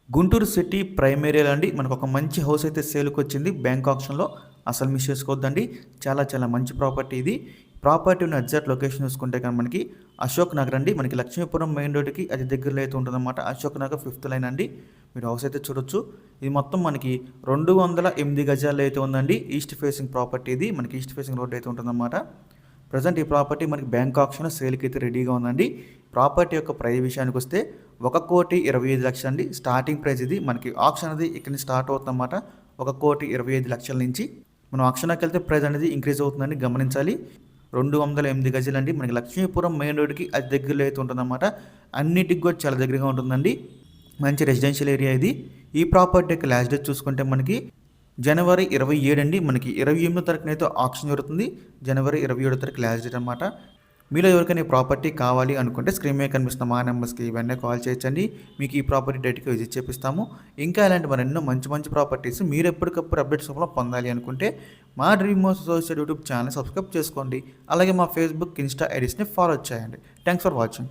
Guntur city prime ఏరియాలో అండి మనకు ఒక మంచి హౌస్ అయితే సేల్కి వచ్చింది బ్యాంక్ ఆప్షన్లో. అసలు మిస్ చేసుకోవద్దండి. చాలా చాలా మంచి ప్రాపర్టీ ఇది. ప్రాపర్టీ ఉన్న ఎగ్జాక్ట్ లొకేషన్ చూసుకుంటే కానీ మనకి అశోక్ నగర్ అండి. మనకి లక్ష్మీపురం మెయిన్ రోడ్డుకి అది దగ్గరలో అయితే ఉంటుందన్నమాట. అశోక్ నగర్ 5th లైన్ అండి. మీరు హౌస్ అయితే చూడొచ్చు. ఇది మొత్తం మనకి 208 గజాలు అయితే ఉందండి. ఈస్ట్ ఫేసింగ్ ప్రాపర్టీ ఇది. మనకి ఈస్ట్ ఫేసింగ్ రోడ్ అయితే ఉంటుందన్నమాట. ప్రజెంట్ ఈ ప్రాపర్టీ మనకి బ్యాంక్ ఆప్షన్ సేల్కి అయితే రెడీగా ఉందండి. ప్రాపర్టీ యొక్క ప్రైస్ విషయానికి వస్తే 1,25,00,000 అండి స్టార్టింగ్ ప్రైస్ ఇది. మనకి ఆప్షన్ అనేది ఇక్కడ నుంచి స్టార్ట్ అవుతుందన్నమాట. 1,25,00,000 నుంచి మనం ఆప్షన్కి వెళ్తే ప్రైస్ అనేది ఇంక్రీజ్ అవుతుందని గమనించాలి. 208 గజాలు అండి. మనకి లక్ష్మీపురం మెయిన్ రోడ్కి అది దగ్గరలో అయితే ఉంటుందన్నమాట. అన్నిటికి కూడా చాలా దగ్గరగా ఉంటుందండి. మంచి రెసిడెన్షియల్ ఏరియా ఇది. ఈ ప్రాపర్టీ యొక్క లాస్ట్ డేట్ చూసుకుంటే మనకి జనవరి 27 అండి. మనకి 28వ తారీఖున అయితే ఆప్షన్ జరుగుతుంది. జనవరి 27వ తారీఖు లాస్ట్ డేట్ అనమాట. మీలో ఎవరికైనా ఈ ప్రాపర్టీ కావాలి అనుకుంటే స్క్రీన్ మీద కనిపిస్తున్న మా నెంబర్స్కి వెంటనే కాల్ చేయొచ్చండి. మీకు ఈ ప్రాపర్టీ డేట్కి విజిట్ చేపిస్తాము. ఇంకా ఇలాంటి మరెన్నో మంచి మంచి ప్రాపర్టీస్ మీరు ఎప్పటికప్పుడు అప్డేట్స్ రూపంలో పొందాలి అనుకుంటే మా dream house associate YouTube channel subscribe చేసుకోండి. అలాగే మా ఫేస్బుక్, ఇన్స్టా ఐడీస్ని ఫాలో చేయండి. Thanks for watching.